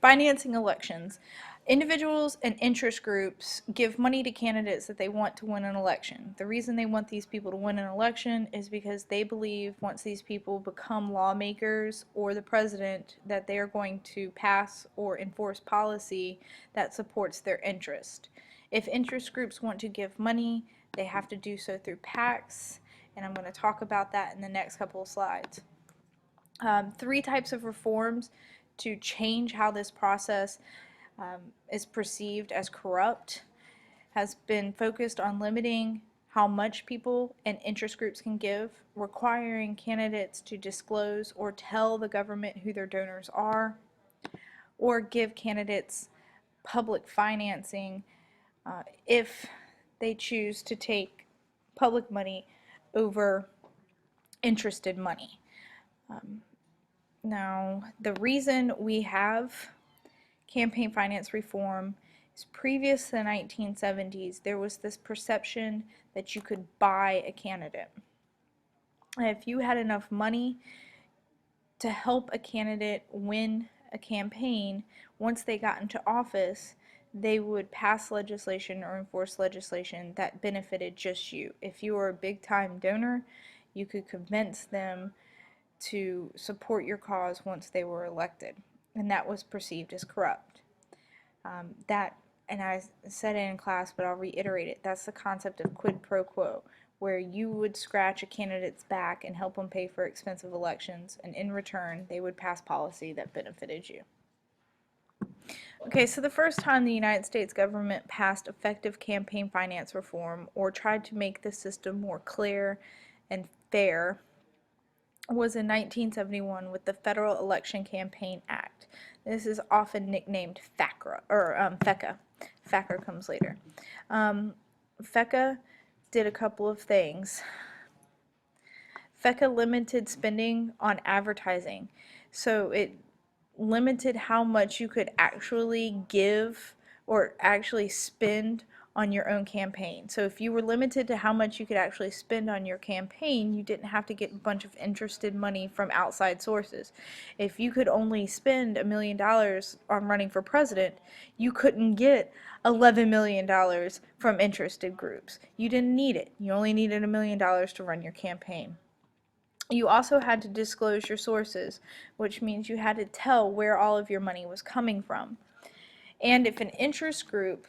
Financing elections. Individuals and interest groups give money to candidates that they want to win an election. The reason they want these people to win an election is because they believe once these people become lawmakers or the president that they are going to pass or enforce policy that supports their interest. If interest groups want to give money, they have to do so through PACs, and I'm going to talk about that in the next couple of slides. Three types of reforms to change how this process is perceived as corrupt has been focused on limiting how much people and interest groups can give, requiring candidates to disclose or tell the government who their donors are, or give candidates public financing if they choose to take public money over interested money. Now, the reason we have campaign finance reform is previous to the 1970s, there was this perception that you could buy a candidate. And if you had enough money to help a candidate win a campaign, once they got into office, they would pass legislation or enforce legislation that benefited just you. If you were a big-time donor, you could convince them to support your cause once they were elected, and that was perceived as corrupt. And I said it in class, but I'll reiterate it, that's the concept of quid pro quo, where you would scratch a candidate's back and help them pay for expensive elections, and in return they would pass policy that benefited you. Okay, so the first time the United States government passed effective campaign finance reform or tried to make the system more clear and fair was in 1971 with the Federal Election Campaign Act. This is often nicknamed FACRA, or FECA. FACRA comes later. FECA did a couple of things. FECA limited spending on advertising, so it limited how much you could actually give or actually spend on your own campaign. So if you were limited to how much you could actually spend on your campaign, you didn't have to get a bunch of interested money from outside sources. If you could only spend $1 million on running for president, you couldn't get $11 million from interested groups. You didn't need it. You only needed $1 million to run your campaign. You also had to disclose your sources, which means you had to tell where all of your money was coming from. And if an interest group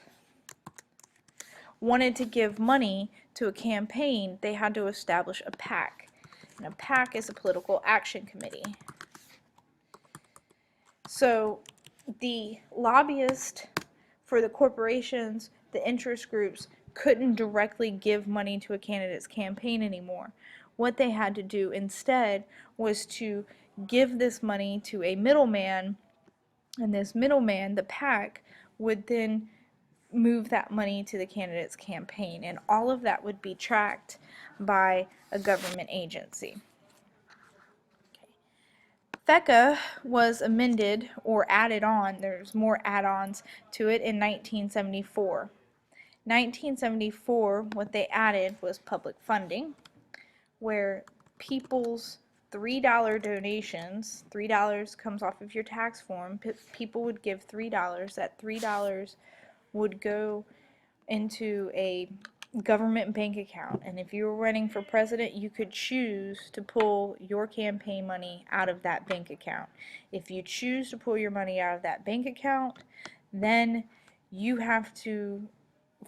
wanted to give money to a campaign, they had to establish a PAC. And a PAC is a political action committee. So the lobbyists for the corporations, the interest groups, couldn't directly give money to a candidate's campaign anymore. What they had to do instead was to give this money to a middleman, and this middleman, the PAC, would then move that money to the candidate's campaign, and all of that would be tracked by a government agency. FECA was amended or added on, there's more add-ons to it in 1974. 1974, what they added was public funding, where people's $3 donations, $3 comes off of your tax form, people would give $3, that $3 would go into a government bank account, and if you were running for president, you could choose to pull your campaign money out of that bank account. If you choose to pull your money out of that bank account, then you have to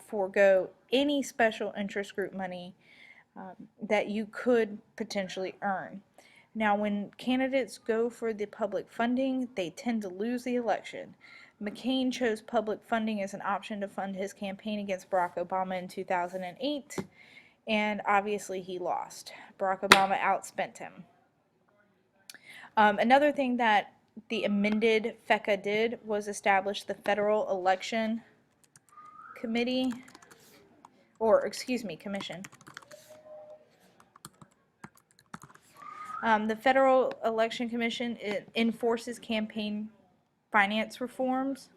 forego any special interest group money that you could potentially earn. Now, when candidates go for the public funding, they tend to lose the election. McCain chose public funding as an option to fund his campaign against Barack Obama in 2008, and obviously he lost. Barack Obama outspent him. Another thing that the amended FECA did was establish the Federal Election Committee, or excuse me, Commission. The Federal Election Commission enforces campaign finance reforms,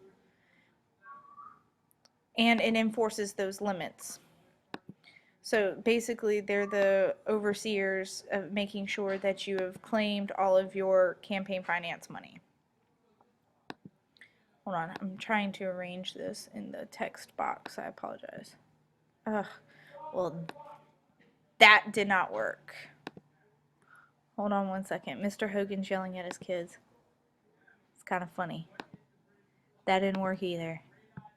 and it enforces those limits. So basically, they're the overseers of making sure that you have claimed all of your campaign finance money. Hold on, I'm trying to arrange this in the text box. I apologize. Ugh, well, that did not work. Hold on one second. Mr. Hogan's yelling at his kids. It's kind of funny. That didn't work either.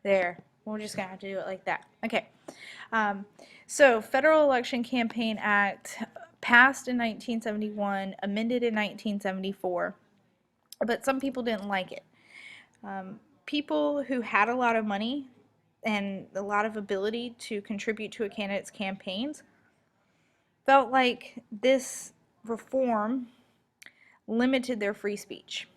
There. We're just going to have to do it like that. Okay. So, Federal Election Campaign Act passed in 1971, amended in 1974, but some people didn't like it. People who had a lot of money and a lot of ability to contribute to a candidate's campaigns felt like this reform limited their free speech.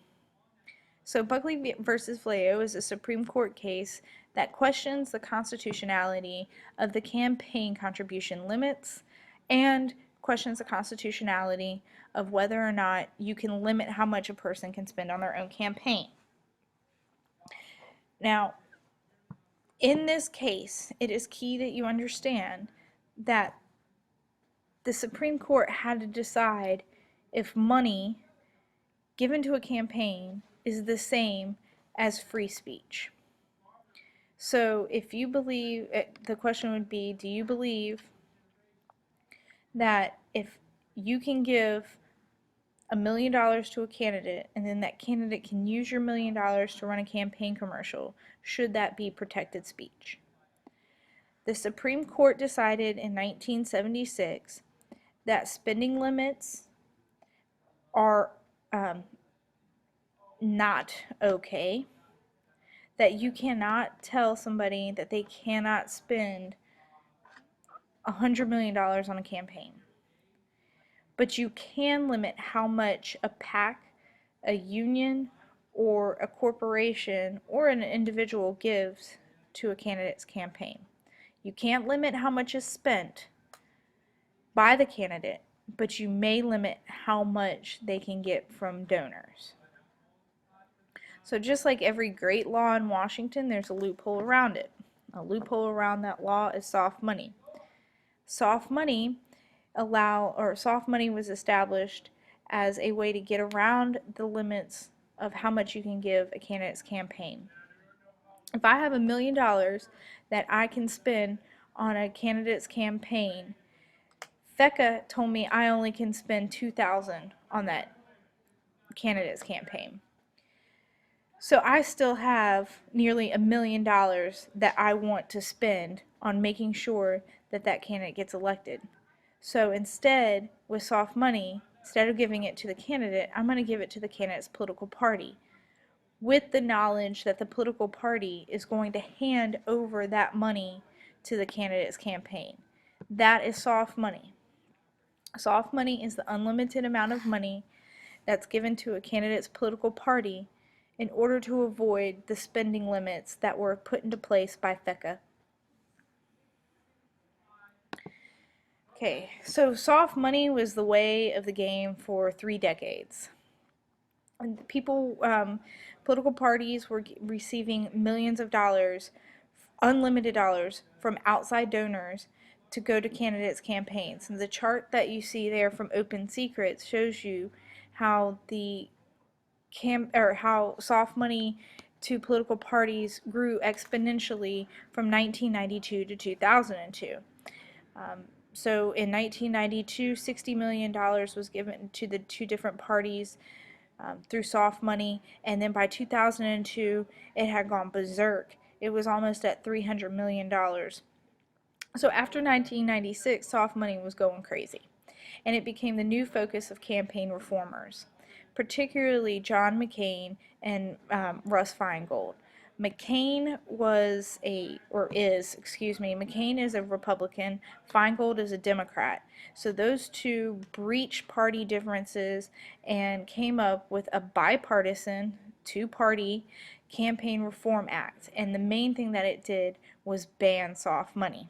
So Buckley versus Valeo is a Supreme Court case that questions the constitutionality of the campaign contribution limits and questions the constitutionality of whether or not you can limit how much a person can spend on their own campaign. Now, in this case, it is key that you understand that the Supreme Court had to decide if money given to a campaign is the same as free speech. So if you believe, the question would be, do you believe that if you can give $1 million to a candidate and then that candidate can use your $1 million to run a campaign commercial, should that be protected speech? The Supreme Court decided in 1976 that spending limits are not okay, that you cannot tell somebody that they cannot spend $100 million on a campaign. But you can limit how much a PAC, a union, or a corporation, or an individual gives to a candidate's campaign. You can't limit how much is spent by the candidate, but you may limit how much they can get from donors. So just like every great law in Washington, there's a loophole around it. A loophole around that law is soft money. Soft money was established as a way to get around the limits of how much you can give a candidate's campaign. If I have $1 million that I can spend on a candidate's campaign, FECA told me I only can spend $2,000 on that candidate's campaign. So I still have nearly $1 million that I want to spend on making sure that that candidate gets elected. So instead, with soft money, instead of giving it to the candidate, I'm going to give it to the candidate's political party, with the knowledge that the political party is going to hand over that money to the candidate's campaign. That is soft money. Soft money is the unlimited amount of money that's given to a candidate's political party in order to avoid the spending limits that were put into place by FECA. Okay, so soft money was the way of the game for 3 decades. And political parties were receiving millions of dollars, unlimited dollars, from outside donors to go to candidates' campaigns. And the chart that you see there from Open Secrets shows you how how soft money to political parties grew exponentially from 1992 to 2002. So in 1992, $60 million was given to the 2 different parties through soft money, and then by 2002, it had gone berserk. It was almost at $300 million. So after 1996, soft money was going crazy, and it became the new focus of campaign reformers, particularly John McCain and Russ Feingold. McCain is a Republican, Feingold is a Democrat. So those two breached party differences and came up with a bipartisan, 2-party Campaign Reform Act. And the main thing that it did was ban soft money.